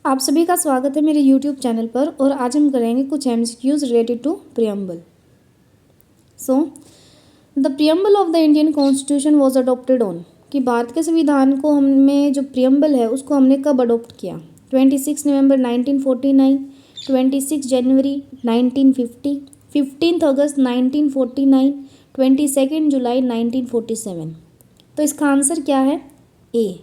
आप सभी का स्वागत है मेरे YouTube चैनल पर। और आज हम करेंगे कुछ MCQs related to preamble. So the preamble of the Indian constitution was adopted on, कि भारत के संविधान को हमें जो प्रियम्बल है उसको हमने कब अडोप्ट किया। 26 नवंबर 1949, 26 जनवरी 1950, 15 अगस्त 1949, 22 जुलाई 1947। तो इसका आंसर क्या है? ए,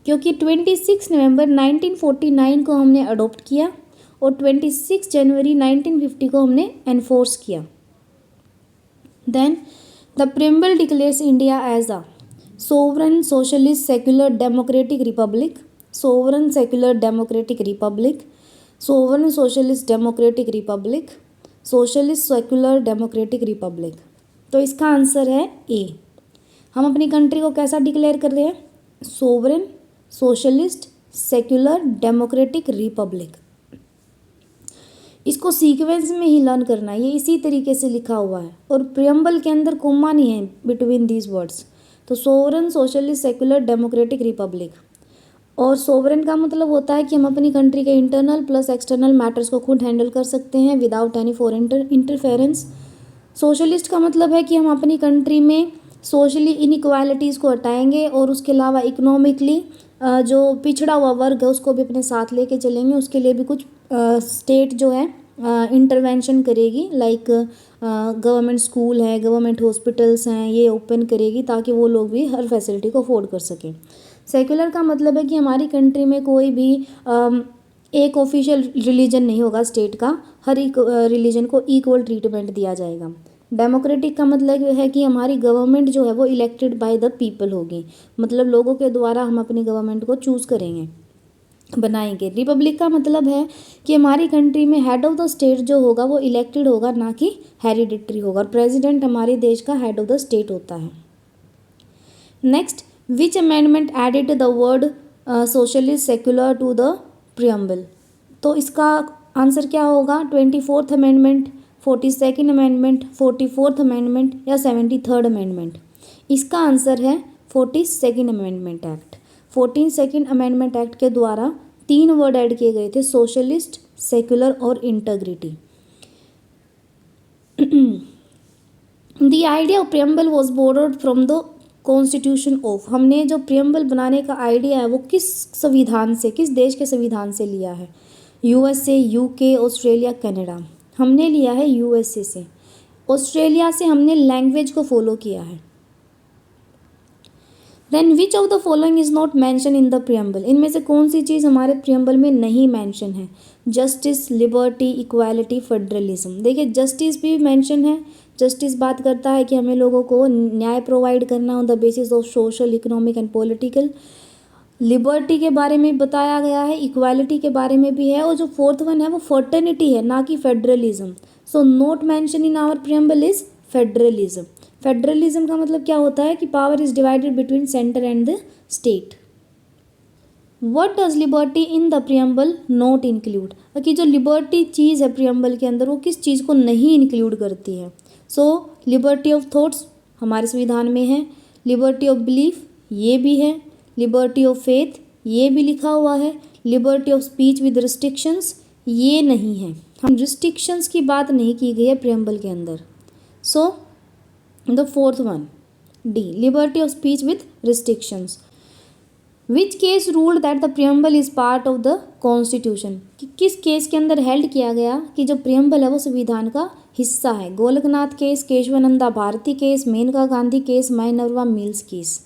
क्योंकि 26 नवंबर 1949 को हमने अडोप्ट किया और 26 जनवरी 1950 को हमने एनफोर्स किया। Then the preamble declares India as a sovereign socialist secular democratic republic, sovereign secular democratic republic, sovereign socialist democratic republic, socialist secular democratic republic. तो इसका आंसर है ए। हम अपनी कंट्री को कैसा डिक्लेयर कर रहे हैं? Sovereign socialist secular democratic Republic. इसको सीक्वेंस में ही लर्न करना है, ये इसी तरीके से लिखा हुआ है और प्रियम्बल के अंदर कोमा नहीं है बिटवीन दीज वर्ड्स। तो sovereign socialist secular democratic Republic, और सोवरन का मतलब होता है कि हम अपनी कंट्री के इंटरनल प्लस एक्सटर्नल मैटर्स को खुद हैंडल कर सकते हैं without any foreign interference. Socialist का मतलब है कि हम अपनी कंट्री में सोशली इनइक्वालिटीज़ को हटाएंगे और उसके अलावा इकोनॉमिकली जो पिछड़ा हुआ वर्ग है उसको भी अपने साथ लेके चलेंगे। उसके लिए भी कुछ स्टेट जो है इंटरवेंशन करेगी, लाइक गवर्नमेंट स्कूल है, गवर्नमेंट हॉस्पिटल्स हैं, ये ओपन करेगी ताकि वो लोग भी हर फैसिलिटी को अफोर्ड कर सकें। सेक्युलर का मतलब है कि हमारी कंट्री में कोई भी एक ऑफिशियल रिलीजन नहीं होगा स्टेट का, हर एक रिलीजन को इक्वल ट्रीटमेंट दिया जाएगा। डेमोक्रेटिक का मतलब है कि हमारी गवर्नमेंट जो है वो इलेक्टेड बाय द पीपल होगी, मतलब लोगों के द्वारा हम अपनी गवर्नमेंट को चूज़ करेंगे, बनाएंगे। रिपब्लिक का मतलब है कि हमारी कंट्री में हेड ऑफ द स्टेट जो होगा वो इलेक्टेड होगा, ना कि हेरिडिटरी होगा, और प्रेसिडेंट हमारे देश का हेड ऑफ द स्टेट होता है। Next, which amendment added the word socialist secular to the preamble. तो इसका आंसर क्या होगा? 24th amendment, 42nd amendment, 44th amendment या 73rd अमेंडमेंट। इसका आंसर है 42nd amendment act. 42nd amendment act के द्वारा 3 वर्ड ऐड किए गए थे, सोशलिस्ट, सेक्युलर और integrity. The idea of preamble was borrowed from the constitution of, हमने जो प्रियम्बल बनाने का आइडिया है वो किस संविधान से, किस देश के संविधान से लिया है? USA, UK, Australia, Canada. हमने लिया है USA से। ऑस्ट्रेलिया से हमने लैंग्वेज को फॉलो किया है। Then which of the following is not mention in the preamble, इनमें से कौन सी चीज़ हमारे प्रियम्बल में नहीं मैंशन है? Justice, liberty, equality, federalism. देखिए जस्टिस भी मैंशन है। जस्टिस बात करता है कि हमें लोगों को न्याय प्रोवाइड करना on the basis of social, economic and political. Liberty के बारे में बताया गया है, इक्वालिटी के बारे में भी है, और जो 4th वन है वो फर्टर्निटी है, ना कि federalism. So not mention in our preamble is federalism. Federalism का मतलब क्या होता है कि power is divided between centre and the state. What does liberty in the preamble not include, कि जो लिबर्टी चीज़ है प्रियम्बल के अंदर वो किस चीज़ को नहीं इंक्लूड करती है? सो लिबर्टी ऑफ थॉट्स हमारे संविधान में है, लिबर्टी ऑफ बिलीफ ये भी है, लिबर्टी ऑफ फेथ ये भी लिखा हुआ है, liberty of speech with restrictions ये नहीं है। हम रिस्ट्रिक्शंस की बात नहीं की गई है प्रियम्बल के अंदर। So the 4th one, D, liberty of speech with restrictions. Which case ruled that the preamble is part of the constitution, कि किस केस के अंदर हेल्ड किया गया कि जो प्रियम्बल है वो संविधान का हिस्सा है? Golaknath case, Keshavananda Bharati case, Maneka Gandhi case, Minerva Mills case.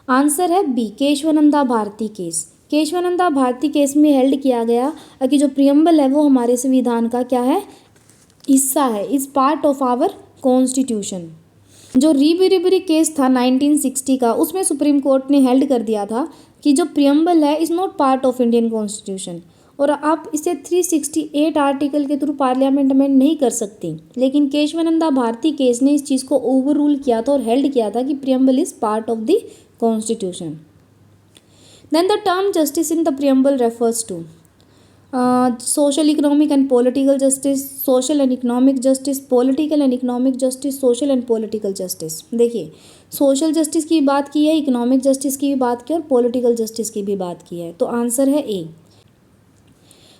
Answer है B, Keshavananda Bharati case. Keshavananda Bharati case में हेल्ड किया गया कि जो प्रियम्बल है वो हमारे संविधान का क्या है? हिस्सा है, is part of our constitution. जो रीबेरेबरी केस था 1960 का, उसमें सुप्रीम कोर्ट ने हेल्ड कर दिया था कि जो प्रियम्बल है is not part of Indian constitution, और आप इसे 368 आर्टिकल के थ्रू पार्लियामेंट अमेंड नहीं कर सकती। लेकिन केशवानंदा भारती केस ने इस चीज़ को ओवर रूल किया था और हेल्ड किया था कि preamble is part of the constitution. Then the term justice in the preamble refers to social, economic and political justice, social and economic justice, political and economic justice, social and political justice। देखिए social justice की बात की है, economic justice की भी बात की है और पॉलिटिकल जस्टिस की भी बात की है, तो आंसर है A.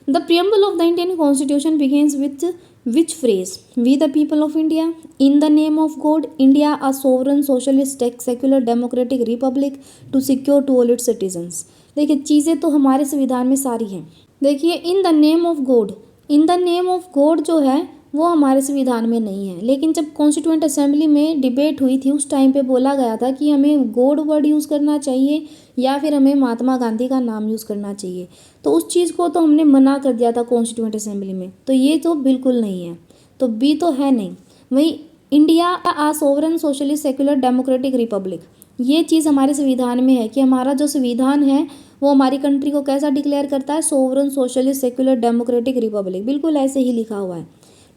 The preamble of the Indian Constitution begins with which phrase? We the people of India, in the name of God, India a sovereign socialist secular democratic republic to secure to all its citizens. देखिए चीज़ें तो हमारे संविधान में सारी हैं। देखिए in the name of God, in the name of God जो है वो हमारे संविधान में नहीं है, लेकिन जब कॉन्स्टिट्यूएंट असेंबली में डिबेट हुई थी उस टाइम पे बोला गया था कि हमें गॉड वर्ड यूज़ करना चाहिए या फिर हमें महात्मा गांधी का नाम यूज़ करना चाहिए। तो उस चीज़ को तो हमने मना कर दिया था कॉन्स्टिट्यूएंट असेंबली में, तो ये तो बिल्कुल नहीं है, तो बी तो है नहीं। वही India a sovereign socialist secular democratic republic, ये चीज़ हमारे संविधान में है कि हमारा जो संविधान है वो हमारी कंट्री को कैसा डिक्लेयर करता है, sovereign socialist secular democratic republic, बिल्कुल ऐसे ही लिखा हुआ है।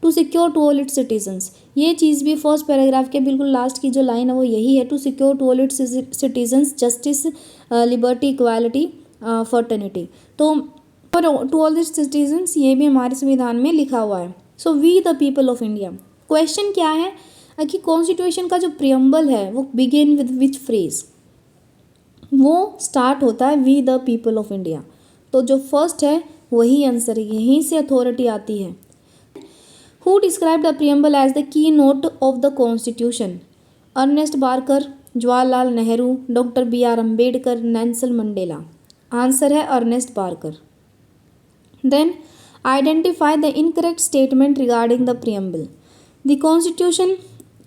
To secure to all its citizens, ये चीज़ भी फर्स्ट पैराग्राफ के बिल्कुल लास्ट की जो लाइन है वो यही है, to secure to all its citizens justice liberty equality fraternity. तो टू ऑल इट्स सिटीजन्स ये भी हमारे संविधान में लिखा हुआ है। So we the people of India, question क्या है कि कॉन्स्टिट्यूशन का जो प्रियम्बल है वो बिगिन विद विच फ्रेज, वो स्टार्ट होता है we the people of India, तो जो फर्स्ट है वही आंसर है, यहीं से अथॉरिटी आती है। Who describe the preamble as the key note of the constitution? Ernest Barker, Jawaharlal Nehru, doctor BR Ambedkar, Nelson Mandela. Answer है Ernest Barker. Then identify the incorrect statement regarding the preamble. The constitution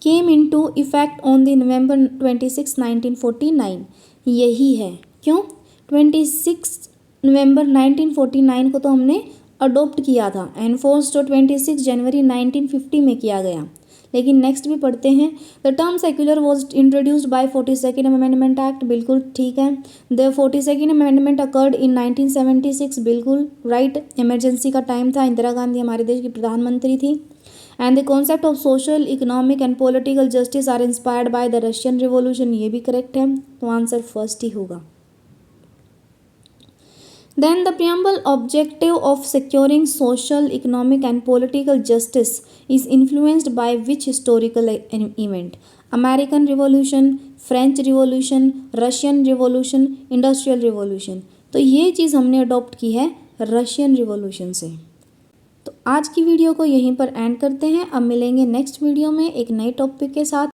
came into effect on the November 26, 1949। यही है, क्यों 26 नवंबर 1949 को तो हमने adopt किया था, enforce तो 26 जनवरी 1950 में किया गया। लेकिन नेक्स्ट भी पढ़ते हैं, the term secular was introduced by 42nd amendment act, बिल्कुल ठीक है। The 42nd amendment occurred in 1976, बिल्कुल राइट, इमरजेंसी का टाइम था, इंदिरा गांधी हमारे देश की प्रधानमंत्री थी। And the concept of social economic and political justice are inspired by the Russian revolution, ये भी करेक्ट है, तो आंसर फर्स्ट ही होगा। Then the preamble objective of securing social, economic and political justice is influenced by which historical event? American Revolution, French Revolution, Russian Revolution, Industrial Revolution। तो ये चीज़ हमने adopt की है रशियन रिवॉल्यूशन से। तो आज की वीडियो को यहीं पर एंड करते हैं, अब मिलेंगे नेक्स्ट वीडियो में एक नए टॉपिक के साथ।